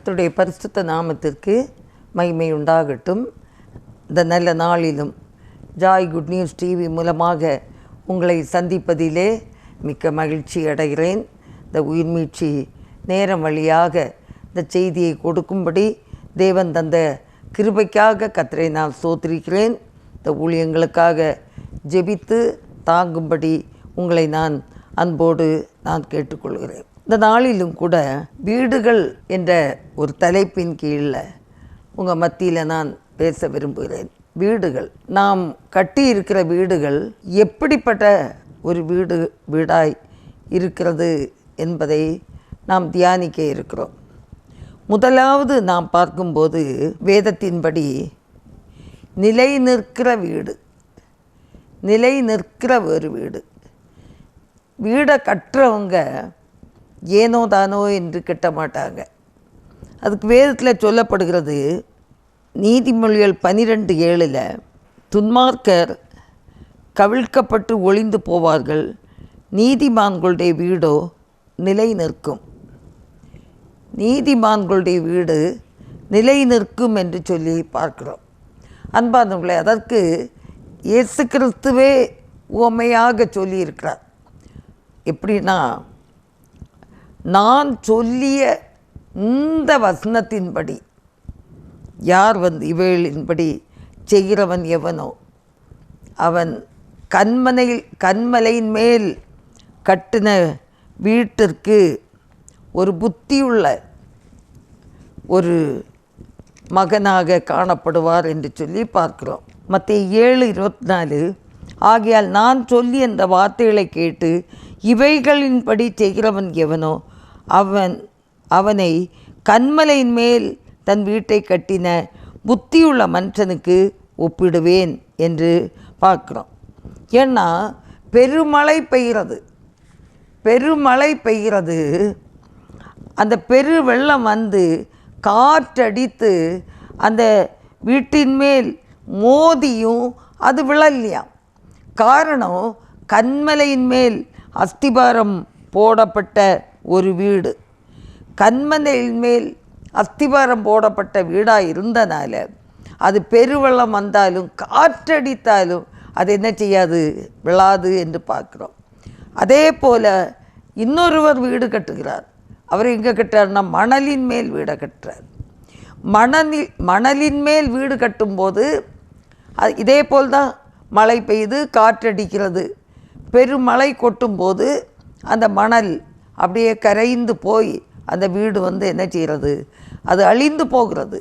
கர்த்தருடைய பரிசுத்த நாமத்திற்கு மகிமை உண்டாகட்டும். இந்த நல்ல நாளிலும் ஜாய் குட் நியூஸ் டிவி மூலமாக உங்களை சந்திப்பதிலே மிக்க மகிழ்ச்சி அடைகிறேன். இந்த உயிர்மீட்சி நேரம் வழியாக இந்த செய்தியை கொடுக்கும்படி தேவன் தந்த கிருபைக்காக கர்த்தரை நான் ஸ்தோத்திரிக்கிறேன். இந்த ஊழியங்களுக்காக ஜெபித்து தாங்கும்படி உங்களை நான் அன்போடு கேட்டுக்கொள்கிறேன். இந்த நாளிலும் கூட வீடுகள் என்ற ஒரு தலைப்பின் கீழில் உங்கள் மத்தியில் நான் பேச விரும்புகிறேன். வீடுகள், நாம் கட்டி இருக்கிற வீடுகள் எப்படிப்பட்ட ஒரு வீடாய் இருக்கிறது என்பதை நாம் தியானிக்க இருக்கிறோம். முதலாவது நாம் பார்க்கும்போது வேதத்தின்படி நிலை நிற்கிற வீடு, நிலை நிற்கிற ஒரு வீடு. வீடை கட்டுறவங்க ஏனோ தானோ என்று கட்ட மாட்டாங்க. அதுக்கு வேதத்தில் சொல்லப்படுகிறது, நீதிமொழிகள் 12:7 துன்மார்க்கர் கவிழ்க்கப்பட்டு ஒளிந்து போவார்கள், நீதிமான்களுடைய வீடோ நிலை நிற்கும். நீதிமான்களுடைய வீடு நிலை நிற்கும் என்று சொல்லி பார்க்கிறோம். அன்பானவர்களே, அதற்கு இயேசு கிறிஸ்துவே உவமையாக சொல்லியிருக்கிறார். எப்படின்னா, நான் சொல்லிய இந்த வசனத்தின்படி யார் இவைகளின்படி செய்கிறவன் எவனோ அவன் கண்மலையின் மேல் கட்டின வீட்டிற்கு ஒரு புத்தியுள்ள ஒரு மகனாக காணப்படுவார் என்று சொல்லி பார்க்கிறோம். மத்தேயு 7:24 ஆகையால் நான் சொல்லி அந்த வார்த்தைகளை கேட்டு இவைகளின்படி செய்கிறவன் எவனோ அவனை கண்மலையின் மேல் தன் வீட்டை கட்டின புத்தியுள்ள மனுஷனுக்கு ஒப்பிடுவேன் என்று பார்க்குறோம். ஏன்னா பெருமழை பெய்கிறது, அந்த பெரு வெள்ளம் வந்து காற்றடித்து அந்த வீட்டின் மேல் மோதியும் அது விழலையாம். காரணம், கண்மலையின் மேல் அஸ்திபாரம் போடப்பட்ட ஒரு வீடு. கண்மலையின் மேல் அஸ்திபாரம் போடப்பட்ட வீடாக இருந்தனால அது பெருவெள்ளம் வந்தாலும் காற்றடித்தாலும் அது என்ன செய்யாது, விழாது என்று பார்க்குறோம். அதே போல் இன்னொருவர் வீடு கட்டுகிறார். அவர் எங்கே கட்டுறாருன்னா மணலின் மேல் வீடை கட்டுறார். மணலின் மேல் வீடு கட்டும்போது இதே போல் தான் மழை பெய்யுது, காற்றடிக்கிறது. பெருமழை கொட்டும்போது அந்த மணல் அப்படியே கரைந்து போய் அந்த வீடு என்ன செய்கிறது, அது அழிந்து போகிறது.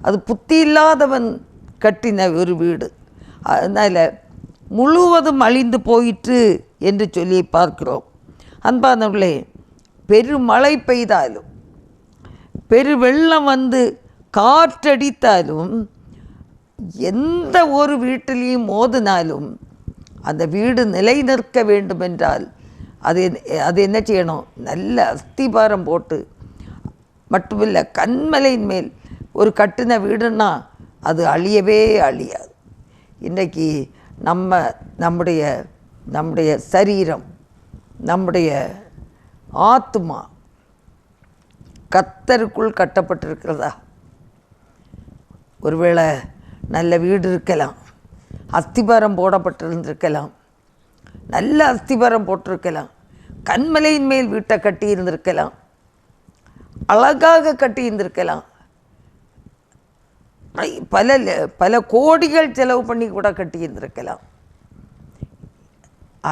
அது புத்தி இல்லாதவன் கட்டின ஒரு வீடு. அதனால் முழுவதும் அழிந்து போயிற்று என்று சொல்லி பார்க்கிறோம். அன்பானவர்களே, பெருமழை பெய்தாலும் பெருவெள்ளம் வந்து காற்றடித்தாலும் எந்த ஒரு வீட்டிலையும் மோதினாலும் அந்த வீடு நிலை நிற்க வேண்டுமென்றால் அது என்ன செய்யணும், நல்ல அஸ்திபாரம் போட்டு, மட்டுமில்லை கண்மலையின் மேல் ஒரு கட்டின வீடுன்னா அது அழியவே அழியாது. இன்றைக்கி நம்முடைய சரீரம், நம்முடைய ஆத்துமா கர்த்தருக்குள் கட்டப்பட்டிருக்கிறதா? ஒருவேளை நல்ல வீடு இருக்கலாம், அஸ்திபாரம் போடப்பட்டிருந்திருக்கலாம், நல்ல அஸ்திபாரம் போட்டிருக்கலாம், கண்மலையின் மேல் வீட்டை கட்டி இருந்திருக்கலாம், அழகாக கட்டி இருந்திருக்கலாம், பல கோடிகள் செலவு பண்ணி கூட கட்டி இருந்திருக்கலாம்.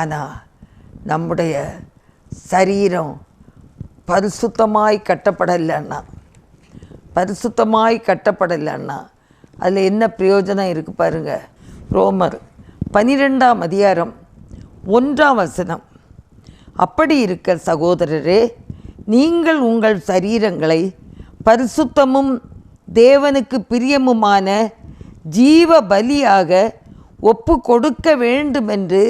ஆனால் நம்முடைய சரீரம் பரிசுத்தமாய் கட்டப்படலைன்னா அதில் என்ன பிரயோஜனம் இருக்குது பாருங்கள். ரோமர் 12:1 அப்படி இருக்க சகோதரரே, நீங்கள் உங்கள் சரீரங்களை பரிசுத்தமும் தேவனுக்கு பிரியமுமான ஜீவ பலியாக ஒப்பு கொடுக்க வேண்டுமென்று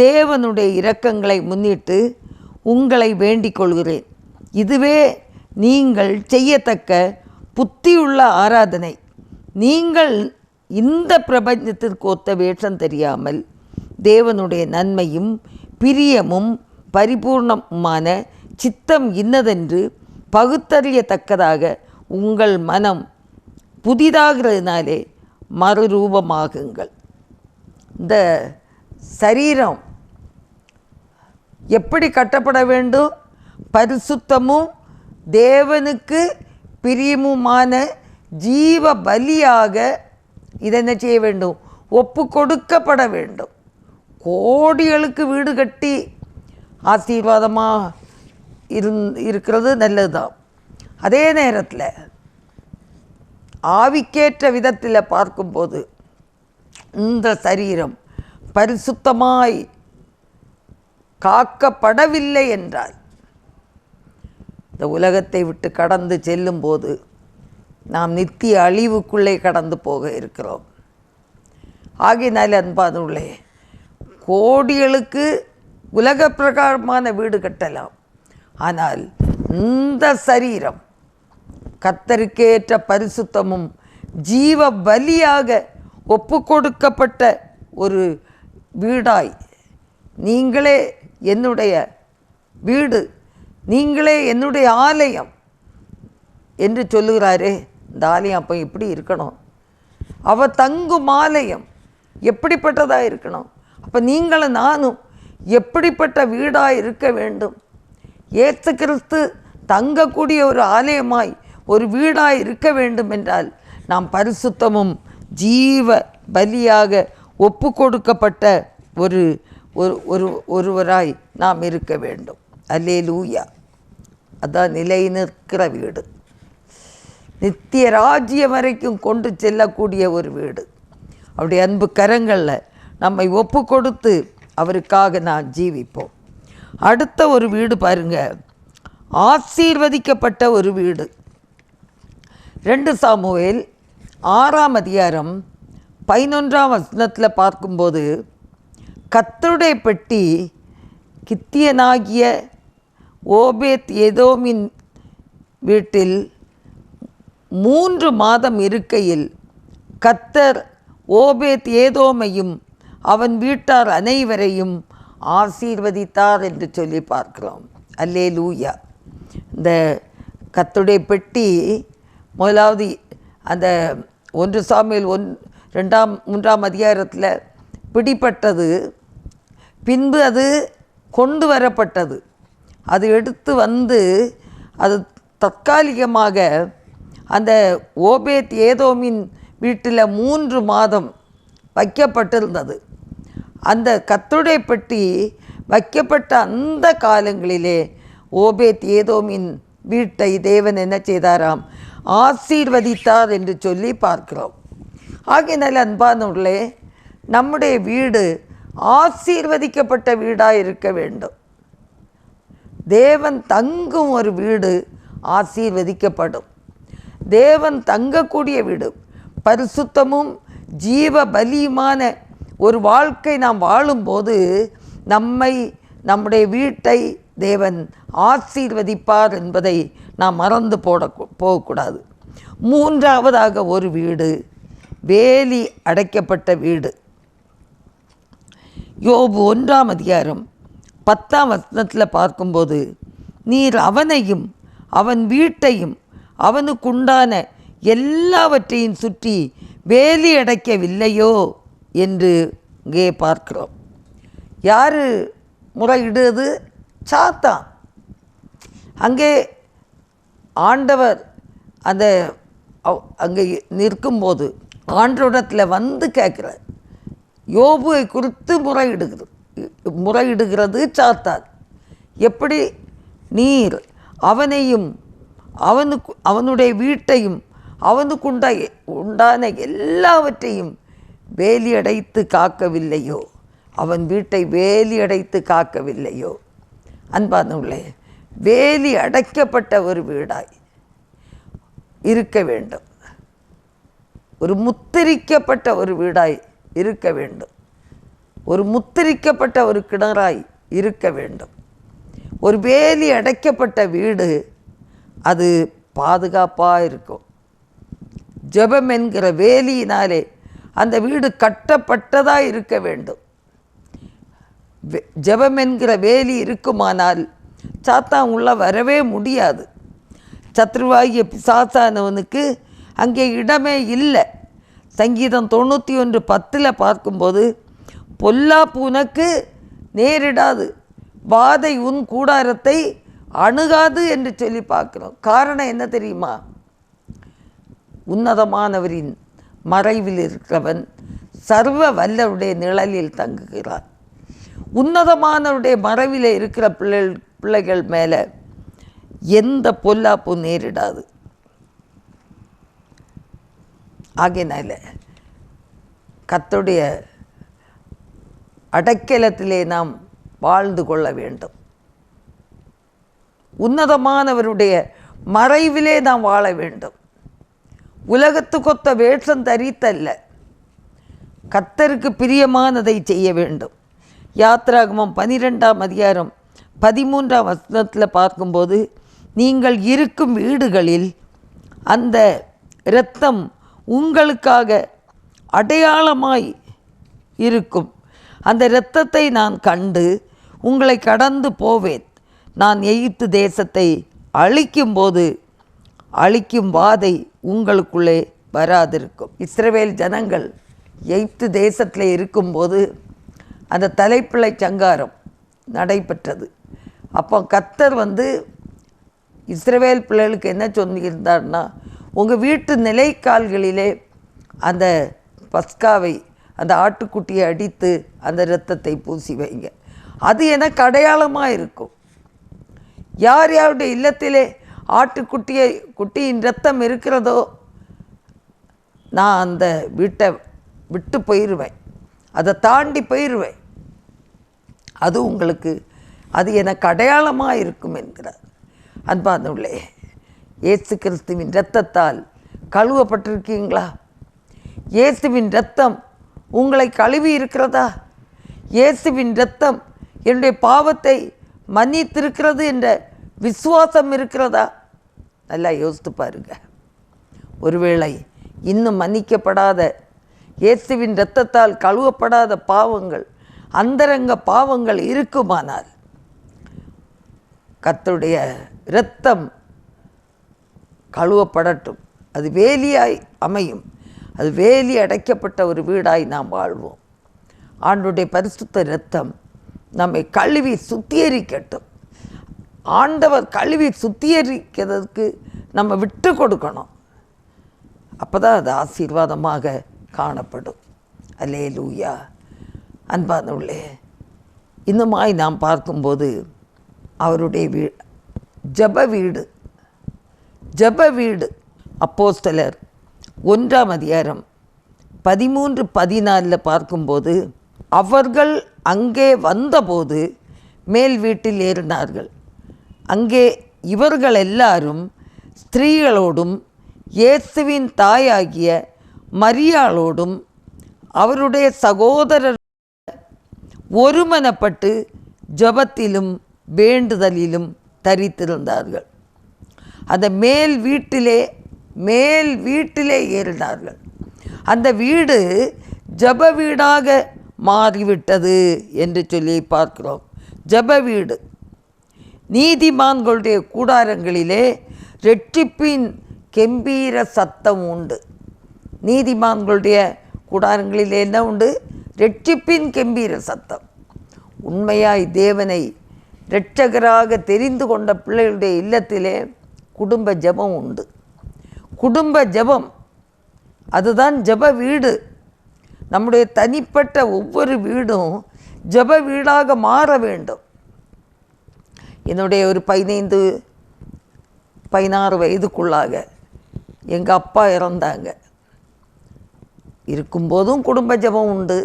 தேவனுடைய இரக்கங்களை முன்னிட்டு உங்களை வேண்டிக் கொள்கிறேன். இதுவே நீங்கள் செய்யத்தக்க புத்தியுள்ள ஆராதனை. நீங்கள் இந்த பிரபஞ்சத்திற்கு ஒத்த வேஷம் தெரியாமல் தேவனுடைய நன்மையும் பிரியமும் பரிபூர்ணமான சித்தம் இன்னதென்று பகுத்தறியத்தக்கதாக உங்கள் மனம் புதிதாகிறதுனாலே மறுரூபமாகுங்கள். இந்த சரீரம் எப்படி கட்டப்பட வேண்டும்? பரிசுத்தமும் தேவனுக்கு பிரியமுமான ஜீவ பலியாக இதை என்ன செய்ய வேண்டும்? ஒப்பு கொடுக்கப்பட வேண்டும். கோடிகளுக்கு வீடு கட்டி ஆசீர்வாதமாக இருக்கிறது நல்லதுதான். அதே நேரத்தில் ஆவிக்கேற்ற விதத்தில் பார்க்கும்போது இந்த சரீரம் பரிசுத்தமாய் காக்கப்படவில்லை என்றால் இந்த உலகத்தை விட்டு கடந்து செல்லும்போது நாம் நித்திய அழிவுக்குள்ளே கடந்து போக இருக்கிறோம். ஆகினால் அன்பானவர்களே, கோடிகளுக்கு உலக பிரகாரமான வீடு கட்டலாம். ஆனால் இந்த சரீரம் கர்த்தருக்கேற்ற பரிசுத்தமும் ஜீவ பலியாக ஒப்பு கொடுக்கப்பட்ட ஒரு வீடாய், நீங்களே என்னுடைய வீடு, நீங்களே என்னுடைய ஆலயம் என்று சொல்லுகிறாரே, இந்த ஆலயம் அப்போ எப்படி இருக்கணும்? அவ தங்கும் ஆலயம் எப்படிப்பட்டதாக இருக்கணும்? அப்போ நீங்களும் நானும் எப்படிப்பட்ட வீடாக இருக்க வேண்டும்? இயேசு கிறிஸ்து தங்கக்கூடிய ஒரு ஆலயமாய் ஒரு வீடாய் இருக்க வேண்டும் என்றால் நாம் பரிசுத்தமும் ஜீவ பலியாக ஒப்பு கொடுக்கப்பட்ட ஒருவராய் நாம் இருக்க வேண்டும். அல்லேலூயா. அதான் நிலை நிற்கிற வீடு, நித்திய ராஜ்யம் வரைக்கும் கொண்டு செல்லக்கூடிய ஒரு வீடு. அவருடைய அன்பு கரங்களில் நம்மை ஒப்பு கொடுத்து அவருக்காக நான் ஜீவிப்போம். அடுத்த ஒரு வீடு பாருங்க, ஆசீர்வதிக்கப்பட்ட ஒரு வீடு. 2 சாமுவேல் 6ஆம் அதிகாரம் 11ஆம் வசனத்தில் பார்க்கும்போது, கர்த்தருடைய பெட்டி கித்தியனாகிய ஓபேத் ஏதோமின் வீட்டில் 3 மாதம் இருக்கையில் கர்த்தர் ஓபேத் ஏதோமையும் அவன் வீட்டார் அனைவரையும் ஆசீர்வதித்தார் என்று சொல்லி பார்க்கிறோம். அல்லேலூயா. இந்த கர்த்தருடைய பெட்டி முதலாவது அந்த 1 சாமுவேல் 2-3ஆம் அதிகாரத்தில் பிடிப்பட்டது. பின்பு அது கொண்டு வரப்பட்டது. அது எடுத்து வந்து அது தற்காலிகமாக அந்த ஓபேத் ஏதோமின் வீட்டில் 3 மாதம் வைக்கப்பட்டிருந்தது. அந்த கர்த்தருடைய பெட்டி வைக்கப்பட்ட அந்த காலங்களிலே ஓபேத் ஏதோமின் வீட்டை தேவன் என்ன செய்தாராம்? ஆசீர்வதித்தார் என்று சொல்லி பார்க்கிறோம். ஆகையினால் அன்பானவர்களே, நம்முடைய வீடு ஆசீர்வதிக்கப்பட்ட வீடாக இருக்க வேண்டும். தேவன் தங்கும் ஒரு வீடு ஆசீர்வதிக்கப்படும். தேவன் தங்கக்கூடிய வீடு, பரிசுத்தமும் ஜீவ பலியுமான ஒரு வாழ்க்கை நாம் வாழும்போது நம்முடைய வீட்டை தேவன் ஆசீர்வதிப்பார் என்பதை நாம் மறந்து போகக்கூடாது. 3ஆவதாக ஒரு வீடு, வேலி அடைக்கப்பட்ட வீடு. யோபு 1ஆம் அதிகாரம் 10ஆம் வசனத்தில் பார்க்கும்போது, நீர் அவனையும் அவன் வீட்டையும் அவனுக்குண்டான எல்லாவற்றையும் சுற்றி வேலி அடைக்கவில்லையோ என்று இங்கே பார்க்கிறோம். யார் முறையிடுவது? சாத்தான். அங்கே ஆண்டவர் அங்கே நிற்கும்போது ஆண்டவரிடத்தில் வந்து கேட்குறார். யோபுவை குறித்து முறையிடுகிறது சாத்தான். எப்படி? நீர் அவனையும் அவனுடைய வீட்டையும் உண்டான எல்லாவற்றையும் வேலி அடைத்து காக்கவில்லையோ, அவன் வீட்டை வேலி அடைத்து காக்கவில்லையோ. அன்பானவர்களே, வேலி அடைக்கப்பட்ட ஒரு வீடாய் இருக்க வேண்டும். ஒரு முத்திரிக்கப்பட்ட ஒரு வீடாய் இருக்க வேண்டும். ஒரு முத்திரிக்கப்பட்ட ஒரு கிணறாய் இருக்க வேண்டும். ஒரு வேலி அடைக்கப்பட்ட வீடு அது பாதுகாப்பாக இருக்கும். ஜெபம் என்கிற வேலியினாலே அந்த வீடு கட்டப்பட்டதாக இருக்க வேண்டும். ஜெபம் என்கிற வேலி இருக்குமானால் சாத்தான் உள்ள வரவே முடியாது. சத்ருவாகிய பிசாசானவனுக்கு அங்கே இடமே இல்லை. சங்கீதம் 91:10 பார்க்கும்போது, பொல்லாப்பு உனக்கு நேரிடாது, வாதை உன் கூடாரத்தை அணுகாது என்று சொல்லி பார்க்குறோம். காரணம் என்ன தெரியுமா? உன்னதமானவரின் மறைவில் இருக்கிறவன் சர்வ வல்லவருடைய நிழலில் தங்குகிறான். உன்னதமானவருடைய மறைவில் இருக்கிற பிள்ளைகள் மேலே எந்த பொல்லாப்பும் நேரிடாது. ஆகையினால கர்த்தருடைய அடைக்கலத்திலே நாம் வாழ்ந்து கொள்ள வேண்டும். உன்னதமானவருடைய மறைவிலே நாம் வாழ வேண்டும். உலகத்துக்கொத்த வேஷம் தரித்தல்ல, கர்த்தருக்கு பிரியமானதை செய்ய வேண்டும். யாத்திராகமம் 12:13 பார்க்கும்போது, நீங்கள் இருக்கும் வீடுகளில் அந்த இரத்தம் உங்களுக்காக அடையாளமாய் இருக்கும். அந்த இரத்தத்தை நான் கண்டு உங்களை கடந்து போவேன். நான் எகிப்து தேசத்தை அழிக்கும்போது அழிக்கும் வாதை உங்களுக்குள்ளே வராதிருக்கும். இஸ்ரவேல் ஜனங்கள் எகிப்து தேசத்தில் இருக்கும்போது அந்த தலைப்பிள்ளை சங்காரம் நடைபெற்றது. அப்போ கர்த்தர் இஸ்ரவேல் பிள்ளைகளுக்கு என்ன சொல்லியிருந்தார்னா, உங்கள் வீட்டு நிலைக்கால்களிலே அந்த பஸ்காவை, அந்த ஆட்டுக்குட்டியை அடித்து அந்த இரத்தத்தை பூசி வைங்க. அது எனக்கு அடையாளமாக இருக்கும். யார் யாருடைய இல்லத்திலே குட்டியின் இரத்தம் இருக்கிறதோ, நான் அந்த வீட்டை விட்டு போயிடுவேன், அதை தாண்டி போயிடுவேன். அது உங்களுக்கு, அது எனக்கு அடையாளமாக இருக்கும் என்கிறார். அன்பானவர்களே, இயேசு கிறிஸ்துவின் இரத்தத்தால் கழுவப்பட்டிருக்கீங்களா? இயேசுவின் இரத்தம் உங்களை கழுவி இருக்கிறதா? இயேசுவின் இரத்தம் என்னுடைய பாவத்தை மன்னித்திருக்கிறது என்ற விசுவாசம் இருக்கிறதா? நல்லா யோசித்து பாருங்க. ஒருவேளை இன்னும் மன்னிக்கப்படாத, இயேசுவின் இரத்தத்தால் கழுவப்படாத பாவங்கள், அந்தரங்க பாவங்கள் இருக்குமானால், கர்த்தருடைய இரத்தம் கழுவப்படட்டும். அது வேலியாய் அமையும். அது வேலி அடைக்கப்பட்ட ஒரு வீடாய் நாம் வாழ்வோம். ஆண்டவருடைய பரிசுத்த இரத்தம் நம்மை கழுவி சுத்திகரிக்கட்டும். ஆண்டவர் கழுவி சுத்திகரிக்கிறதுக்கு நம்ம விட்டு கொடுக்கணும். அப்போ தான் அது ஆசீர்வாதமாக காணப்படும். அல்லேலூயா. அன்பானவர்களே, இன்னுமாய் நாம் பார்க்கும்போது அவருடைய ஜெப வீடு அப்போஸ்தலர் 1:13-14 பார்க்கும்போது, அவர்கள் அங்கே வந்தபோது மேல் வீட்டில் ஏறினார்கள். அங்கே இவர்கள் எல்லாரும் ஸ்திரீகளோடும் இயேசுவின் தாயாகிய மரியாளோடும் அவருடைய சகோதரர் ஒருமனப்பட்டு ஜெபத்திலும் வேண்டுதலிலும் தரித்திருந்தார்கள். அந்த மேல் வீட்டிலே ஏறினார்கள். அந்த வீடு ஜெப வீடாக மாறிவிட்டது என்று சொல்லி பார்க்கிறோம். ஜெப வீடு. நீதிமான்களுடைய கூடாரங்களிலே இரட்சிப்பின் கெம்பீர சத்தம் உண்டு. நீதிமான்களுடைய கூடாரங்களிலே என்ன உண்டு? இரட்சிப்பின் கெம்பீர சத்தம். உண்மையாய் தேவனை இரட்சகராக தெரிந்து கொண்ட பிள்ளைகளுடைய இல்லத்திலே குடும்ப ஜெபம் உண்டு. குடும்ப ஜெபம், அதுதான் ஜெப வீடு. நம்முடைய தனிப்பட்ட ஒவ்வொரு வீடும் ஜெப வீடாக மாற வேண்டும். என்னுடைய ஒரு 15-16 வயதுக்குள்ளாக எங்கள் அப்பா இறந்தாங்க. இருக்கும்போதும் குடும்ப ஜெபம் உண்டு.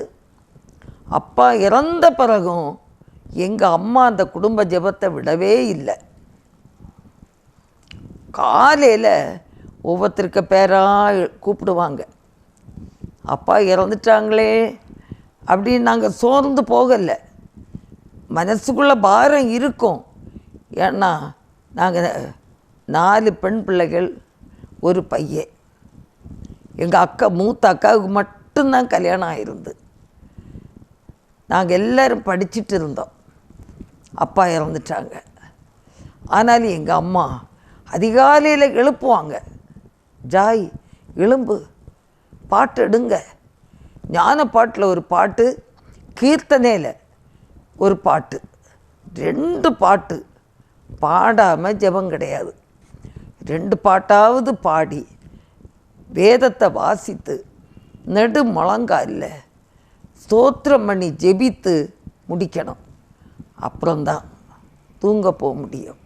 அப்பா இறந்த பிறகும் எங்கள் அம்மா அந்த குடும்ப ஜெபத்தை விடவே இல்லை. காலையில் ஒவ்வொருத்தருக்கு பேராக கூப்பிடுவாங்க. அப்பா இறந்துட்டாங்களே அப்படின்னு நாங்கள் சோர்ந்து போகலை. மனசுக்குள்ளே பாரம் இருக்கும். ஏன்னா நாங்கள் 4 பெண் பிள்ளைகள், ஒரு பையன். எங்கள் மூத்த அக்காவுக்கு மட்டும்தான் கல்யாணம் ஆகிருந்து. நாங்கள் எல்லோரும் படிச்சுட்டு இருந்தோம். அப்பா இறந்துட்டாங்க. ஆனாலும் எங்கள் அம்மா அதிகாலையில் எழுப்புவாங்க. ஜாய் எழும்பு, பாட்டு எடுங்க. ஞான பாட்டில் ஒரு பாட்டு, கீர்த்தனையில் ஒரு பாட்டு, 2 பாட்டு பாடாமல் ஜெபம் கிடையாது. 2 பாட்டாவது பாடி வேதத்தை வாசித்து நெடு முழங்காலில் ஸ்தோத்திரம் பண்ணி ஜெபித்து முடிக்கணும். அப்புறம்தான் தூங்க போக முடியும்.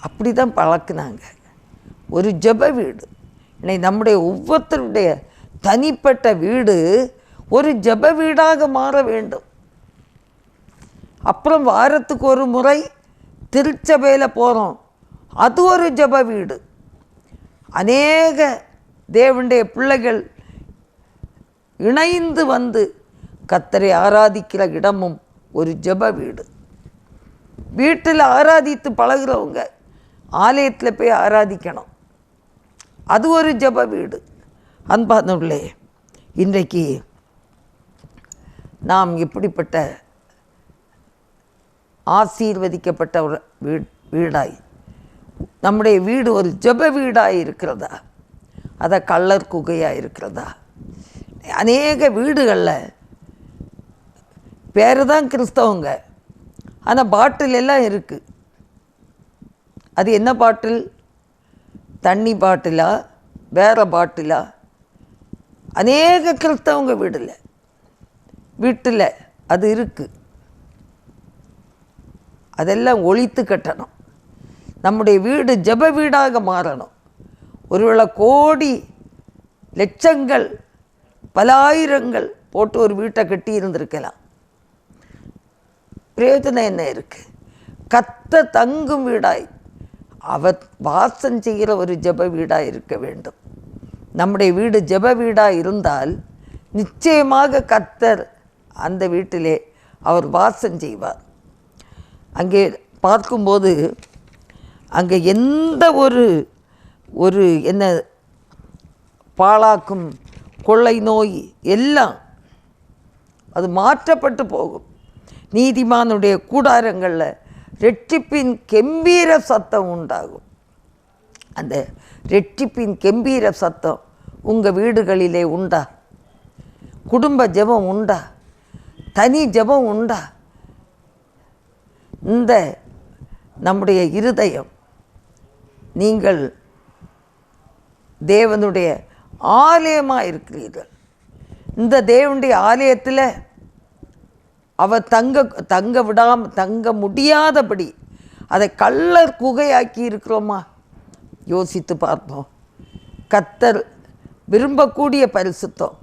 அப்படி தான் பழக்குனாங்க. ஒரு ஜெப வீடு. இன்னைக்கு நம்முடைய ஒவ்வொருத்தருடைய தனிப்பட்ட வீடு ஒரு ஜெப வீடாக மாற வேண்டும். அப்புறம் வாரத்துக்கு ஒரு முறை திருச்சபையில் போகிறோம், அது ஒரு ஜெப வீடு. அநேக தேவனுடைய பிள்ளைகள் இணைந்து வந்து கர்த்தரை ஆராதிக்கிற இடமும் ஒரு ஜெப வீடு. வீட்டில் ஆராதித்து பழகிறவங்க ஆலயத்தில் போய் ஆராதிக்கணும், அது ஒரு ஜெப வீடு. அன்பானவர்களே, இன்றைக்கு நாம் இப்படிப்பட்ட ஆசீர்வதிக்கப்பட்ட ஒரு வீடாய், நம்முடைய வீடு ஒரு ஜெப வீடாக இருக்கிறதா, அதை கள்ளர் குகையாக இருக்கிறதா? அநேக வீடுகளில் பேர் தான் கிறிஸ்தவங்க, ஆனால் பாட்டில் எல்லாம் இருக்குது. அது என்ன பாட்டில்? தண்ணி பாட்டிலா, வேறு பாட்டிலா? அநேக கிறிஸ்தவங்க வீட்டில் அது இருக்குது. அதெல்லாம் ஒழித்து கட்டணும். நம்முடைய வீடு ஜெப வீடாக மாறணும். ஒருவேளை கோடி லட்சங்கள் பல ஆயிரங்கள் போட்டு ஒரு வீட்டை கட்டி இருந்திருக்கலாம். பிரயோஜனம் என்ன இருக்குது? கர்த்தர் தங்கும் வீடாய், அவர் வாசம் செய்கிற ஒரு ஜெப வீடாக இருக்க வேண்டும். நம்முடைய வீடு ஜெப வீடாக இருந்தால் நிச்சயமாக கர்த்தர் அந்த வீட்டிலே அவர் வாசம் செய்வார். அங்கே பார்க்கும்போது அங்கே எந்த ஒரு என்ன பாழாக்கும் கொள்ளை நோய் எல்லாம் அது மாற்றப்பட்டு போகும். நீதிமானுடைய கூடாரங்களில் ரெட்டிப்பின் கெம்பீர சத்தம் உண்டாகும். அந்த ரெட்டிப்பின் கெம்பீர சத்தம் உங்கள் வீடுகளிலே உண்டா? குடும்ப ஜெபம் உண்டா? தனி ஜெபம் உண்டா? இந்த நம்முடைய இருதயம், நீங்கள் தேவனுடைய ஆலயமாக இருக்கிறீர்கள். இந்த தேவனுடைய ஆலயத்தில் அவர் தங்க முடியாதபடி அதை கள்ளர் குகையாக்கி இருக்கிறோமா? யோசித்து பார்ப்போம். கர்த்தர் விரும்பக்கூடிய பரிசுத்தம்,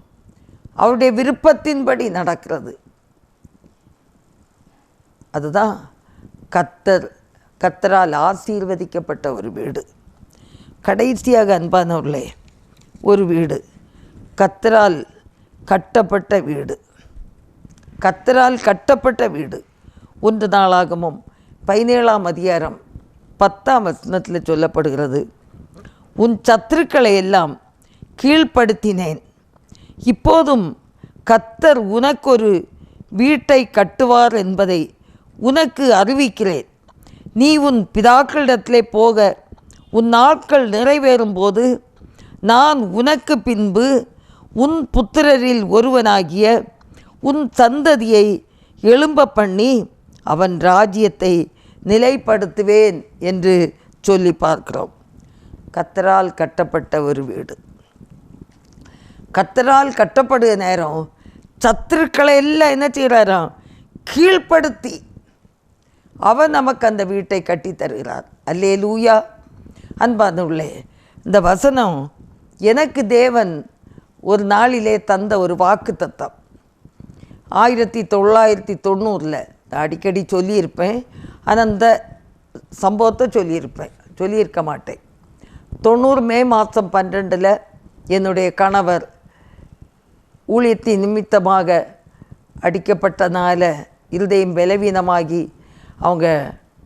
அவருடைய விருப்பத்தின்படி நடக்கிறது. அதுதான் கர்த்தரால் ஆசீர்வதிக்கப்பட்ட ஒரு வீடு. கடைசியாக அன்பானவர்களே, ஒரு வீடு கர்த்தரால் கட்டப்பட்ட வீடு. கர்த்தரால் கட்டப்பட்ட வீடு 1 நாளாகமம் 17ஆம் அதிகாரம் 10ஆம் வசனத்தில் சொல்லப்படுகிறது. உன் சத்துருக்களை எல்லாம் கீழ்ப்படுத்தினேன், இப்போதும் கர்த்தர் உனக்கொரு வீட்டை கட்டுவார் என்பதை உனக்கு அறிவிக்கிறேன். நீ உன் பிதாக்களிடத்திலே போக உன் நாட்கள் நிறைவேறும்போது நான் உனக்கு பின்பு உன் புத்திரரில் ஒருவனாகிய உன் சந்ததியை எழும்ப பண்ணி அவன் ராஜ்யத்தை நிலைப்படுத்துவேன் என்று சொல்லி பார்க்கிறோம். கர்த்தரால் கட்டப்பட்ட ஒரு வீடு. கர்த்தரால் கட்டப்படுகிற நேரம் சத்துருக்களை எல்லாம் என்ன செய்கிறாராம்? கீழ்ப்படுத்தி அவன் நமக்கு அந்த வீட்டை கட்டி தருகிறார். அல்லேலூயா. அன்பானவர்களே, இந்த வசனம் எனக்கு தேவன் ஒரு நாளிலே தந்த ஒரு வாக்கு தத்தம். 1990 அடிக்கடி சொல்லியிருப்பேன், ஆனால் அந்த சம்பவத்தை சொல்லியிருக்க மாட்டேன். 90 மே மாதம் 12 என்னுடைய கணவர் ஊழியத்தின் நிமித்தமாக அடிக்கப்பட்டனால இருதயம் பலவீனமாகி அவங்க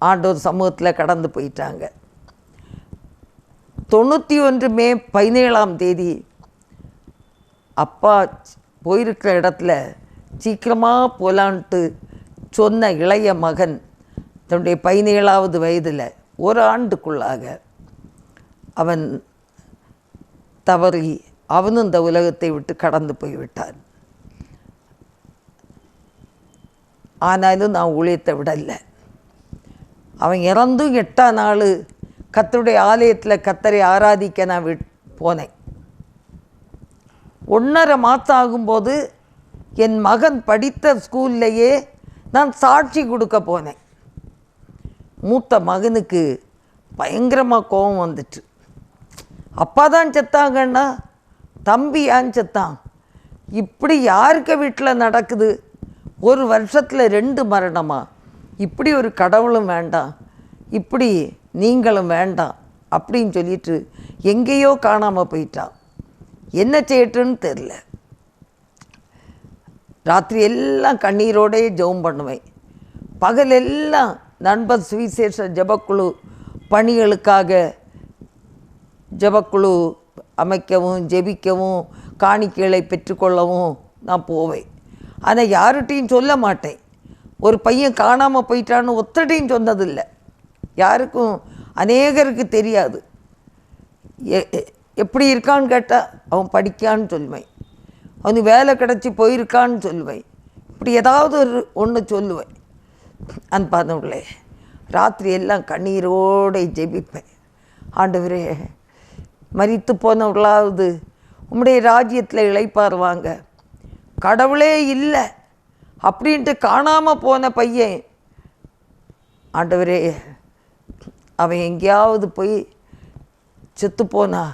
ஆண்டவர் சமூகத்தில் கடந்து போயிட்டாங்க. 91 மே 17ஆம் தேதி அப்பா போயிருக்கிற இடத்துல சீக்கிரமாக போலான்ட்டு சொன்ன இளைய மகன் தன்னுடைய 17ஆவது வயதில் ஒரு ஆண்டுக்குள்ளாக அவன் தவறி அவனும் இந்த உலகத்தை விட்டு கடந்து போய்விட்டான். ஆனாலும் நான் ஊழியத்தை விடலை. அவன் இறந்தும் 8ஆம் நாள் கர்த்தருடைய ஆலயத்தில் கர்த்தரை ஆராதிக்க நான் போனேன். 1.5 மாதம் ஆகும்போது என் மகன் படித்த ஸ்கூல்லையே நான் சாட்சி கொடுக்க போனேன். மூத்த மகனுக்கு பயங்கரமாக கோபம் வந்துட்டு, அப்பா தான் செத்தாங்கன்னா தம்பி ஏன் செத்தான், இப்படி யாருக்கு வீட்டில் நடக்குது, ஒரு வருஷத்தில் 2 மரணமா, இப்படி ஒரு கடவுளும் வேண்டாம், இப்படி நீங்களும் வேண்டாம் அப்படின்னு சொல்லிட்டு எங்கேயோ காணாமல் போயிட்டான். என்ன செய்யட்டுன்னு தெரில. ராத்திரி எல்லாம் கண்ணீரோடே ஜெபம் பண்ணுவேன். பகலெல்லாம் நண்பர் சுவிசேஷ ஜெபக்குழு பணிகளுக்காக ஜெபக்குழு அமைக்கவும் ஜெபிக்கவும் காணிக்கைகளை பெற்றுக்கொள்ளவும் நான் போவேன். ஆனால் யார்கிட்டையும் சொல்ல மாட்டேன். ஒரு பையன் காணாமல் போயிட்டான்னு ஒத்தடையும் சொன்னதில்லை. யாருக்கும் அநேகருக்கு தெரியாது. எப்படி இருக்கான்னு கேட்டால் அவன் படிக்கான்னு சொல்லுவேன், அவனுக்கு வேலை கிடச்சி போயிருக்கான்னு சொல்லுவேன், இப்படி ஏதாவது ஒன்று சொல்லுவேன். அன்பானவர்களே, ராத்திரி எல்லாம் கண்ணீரோடு ஜெபிப்பேன். ஆண்டவரே, மரித்து போனவர்களாவது உம்முடைய ராஜ்யத்தில் இளைப்பாருவாங்க. கடவுளே இல்லை அப்படின்ட்டு காணாமல் போன பையன், ஆண்டவரே அவன் எங்கேயாவது போய் செத்துப்போனா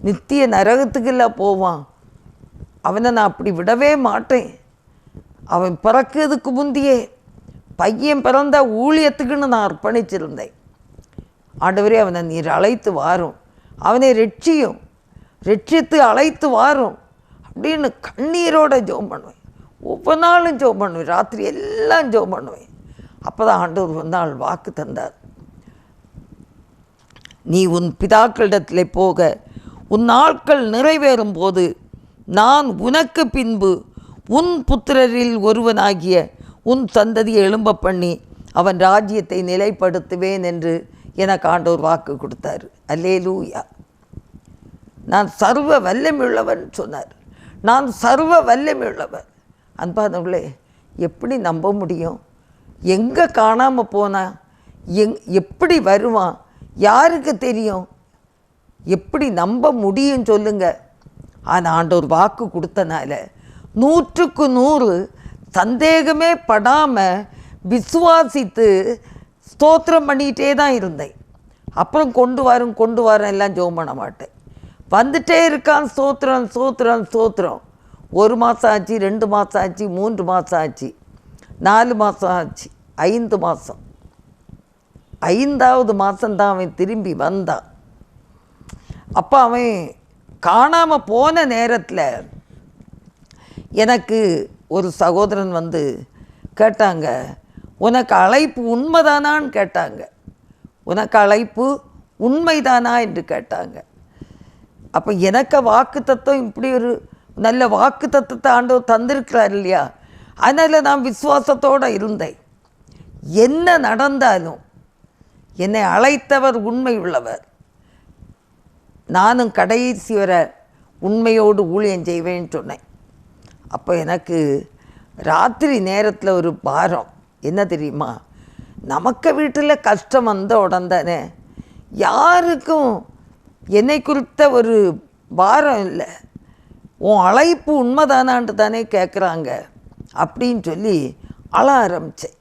நித்திய நரகத்துக்குள்ள போவான், அவனை நான் அப்படி விடவே மாட்டேன். அவன் பிறக்கிறதுக்கு முந்தையே பையன் பிறந்த ஊழியத்துக்குன்னு நான் அர்ப்பணிச்சிருந்தேன். ஆண்டவரே, அவனை நீர் அழைத்து வாரும், அவனை ரட்சியும், ரட்சித்து அழைத்து வாரும் அப்படின்னு கண்ணீரோடு ஜெபம் பண்ணுவேன். ஒவ்வொரு நாளும் ஜெபம் பண்ணுவேன், ராத்திரி எல்லாம் ஜெபம் பண்ணுவேன். அப்போ தான் ஆண்டவர் ஒரு நாள் வாக்கு தந்தார். நீ உன் பிதாக்களிடத்தில் போக, உன் நாட்கள் நிறைவேறும் போது நான் உனக்கு பின்பு உன் புத்திரரில் ஒருவனாகிய உன் சந்ததியை எழும்ப பண்ணி அவன் ராஜ்யத்தை நிலைப்படுத்துவேன் என்று எனக்கு ஆண்டவர் வாக்கு கொடுத்தார். அல்லேலூயா. நான் சர்வ வல்லமையுள்ளவன் சொன்னார். நான் சர்வ வல்லமையுள்ளவன். அன்பானவர்களே, எப்படி நம்ப முடியும்? எங்கே காணாமல் போனான், எப்படி வருவான், யாருக்கு தெரியும்? எப்படி நம்ப முடியும் சொல்லுங்க? ஆனால் ஆண்டவர் வாக்கு கொடுத்தனால 100க்கு 100 சந்தேகமே படாமல் விசுவாசித்து ஸ்தோத்திரம் பண்ணிகிட்டே தான் இருந்தேன். அப்புறம் கொண்டு வரேன் எல்லாம் ஜெபம் பண்ண மாட்டேன். வந்துட்டே இருக்கான், ஸ்தோத்திரம் ஸ்தோத்திரம் ஸ்தோத்திரம். 1 மாதம் ஆச்சு, 2 மாதம் ஆச்சு, 3 மாதம் ஆச்சு, 4 மாதம் ஆச்சு, 5 மாதம். 5வது மாதம்தான் அவன் திரும்பி வந்தான். அப்போ அவன் காணாமல் போன நேரத்தில் எனக்கு ஒரு சகோதரன் வந்து கேட்டாங்க, உனக்கு அழைப்பு உண்மைதானான்னு கேட்டாங்க. உனக்கு அழைப்பு உண்மைதானா என்று கேட்டாங்க. அப்போ எனக்கு வாக்கு தத்துவம், இப்படி ஒரு நல்ல வாக்கு தத்துவத்தை ஆண்டவர் தந்திருக்கிறார் இல்லையா, அதனால் நான் விசுவாசத்தோடு இருந்தேன். என்ன நடந்தாலும் என்னை அழைத்தவர் உண்மை உள்ளவர், நானும் கடைசி வரை உண்மையோடு ஊழியம் செய்வேன்னு சொன்னேன். அப்போ எனக்கு ராத்திரி நேரத்தில் ஒரு பாரம். என்ன தெரியுமா? நமக்கு வீட்டில் கஷ்டம் வந்த உடனே யாருக்கும் என்னை குறித்த ஒரு பாரம் இல்லை. உன் அழைப்பு உண்மைதானான்ட்டு தானே கேட்குறாங்க அப்படின்னு சொல்லி அழ ஆரம்பித்தேன்.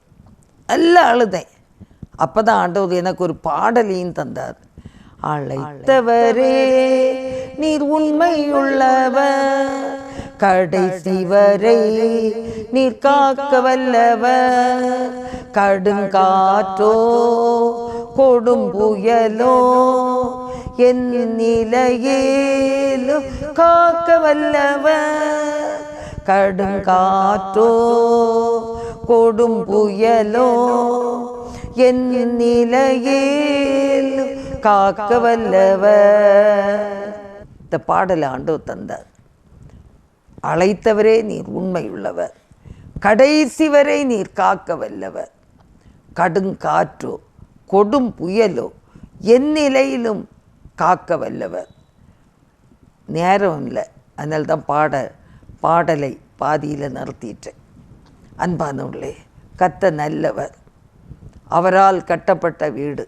நல்லா அழுதேன். அப்போ தான் ஆண்டவர் எனக்கு ஒரு பாடலையும் தந்தார். அழைத்தவரே நீர் உண்மையுள்ளவர், கடைசி வரை நீர் காக்க வல்லவர், கடுங்காற்றோ கொடும் புயலோ என் நிலையிலும் காக்க வல்லவர், கடுங்காற்றோ கொடும் புயலோ என் நிலையிலும் காக்க வல்லவர். இந்த பாடலை ஆண்டவர் தந்தார். அழைத்தவரே நீர் உண்மையுள்ளவர், கடைசி வரை நீர் காக்க வல்லவர், கடுங்காற்றோ கொடும் புயலோ எந்நிலையிலும் காக்க வல்லவர். நேரம் இல்லை, அதனால தான் பாடலை பாதியில் நிறுத்திட்டேன். அன்பானவர்களே, கர்த்தர் நல்லவர். அவரால் கட்டப்பட்ட வீடு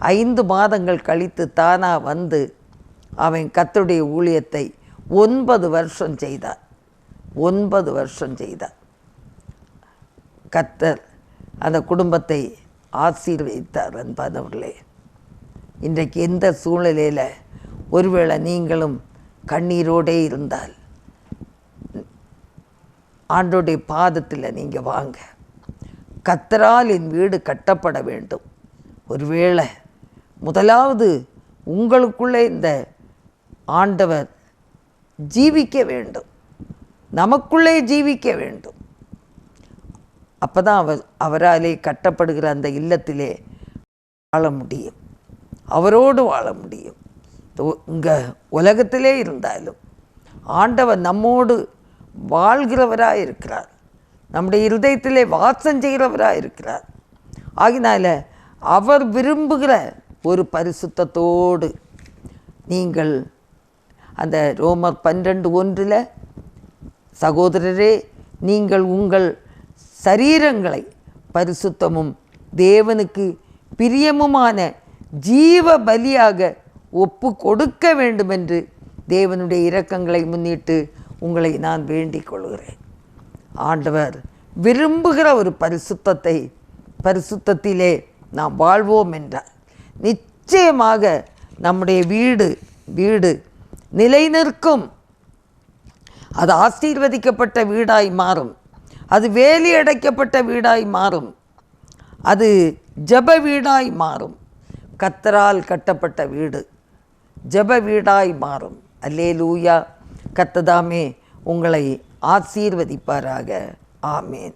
5 மாதங்கள் கழித்து தானா வந்து அவன் கர்த்தருடைய ஊழியத்தை 9 வருஷம் செய்தார். 9 வருஷம் செய்தார். கர்த்தர் அந்த குடும்பத்தை ஆசீர்வதித்தார். அன்பானவர்களே, இன்றைக்கு எந்த சூழ்நிலையில் ஒருவேளை நீங்களும் கண்ணீரோடே இருந்தால் ஆண்டோடைய பாதத்தில் நீங்கள் வாங்க. கர்த்தரால் என் வீடு கட்டப்பட வேண்டும். ஒருவேளை முதலாவது உங்களுக்குள்ளே இந்த ஆண்டவர் ஜீவிக்க வேண்டும், நமக்குள்ளே ஜீவிக்க வேண்டும். அப்போ தான் அவராலே கட்டப்படுகிற அந்த இல்லத்திலே வாழ முடியும், அவரோடு வாழ முடியும். இங்கே உலகத்திலே இருந்தாலும் ஆண்டவர் நம்மோடு வாழ்கிறவராக இருக்கிறார், நம்முடைய இருதயத்திலே வாசம் செய்கிறவராக இருக்கிறார். ஆகினால அவர் விரும்புகிற ஒரு பரிசுத்தத்தோடு நீங்கள் அந்த ரோமர் 12:1 சகோதரரே, நீங்கள் உங்கள் சரீரங்களை பரிசுத்தமும் தேவனுக்கு பிரியமுமான ஜீவ பலியாக ஒப்பு கொடுக்க வேண்டும் என்று தேவனுடைய இரக்கங்களை முன்னிட்டு உங்களை நான் வேண்டிக் கொள்கிறேன். ஆண்டவர் விரும்புகிற ஒரு பரிசுத்தத்திலே நாம் வாழ்வோம் என்றால் நிச்சயமாக நம்முடைய வீடு நிலை நிற்கும். அது ஆசீர்வதிக்கப்பட்ட வீடாய் மாறும், அது வேலி அடைக்கப்பட்ட வீடாய் மாறும், அது ஜெப வீடாய் மாறும். கர்த்தரால் கட்டப்பட்ட வீடு ஜெப வீடாய் மாறும். அல்லேலூயா. கர்த்தர் தாமே உங்களை ஆசீர்வதிப்பாராக. ஆமேன்.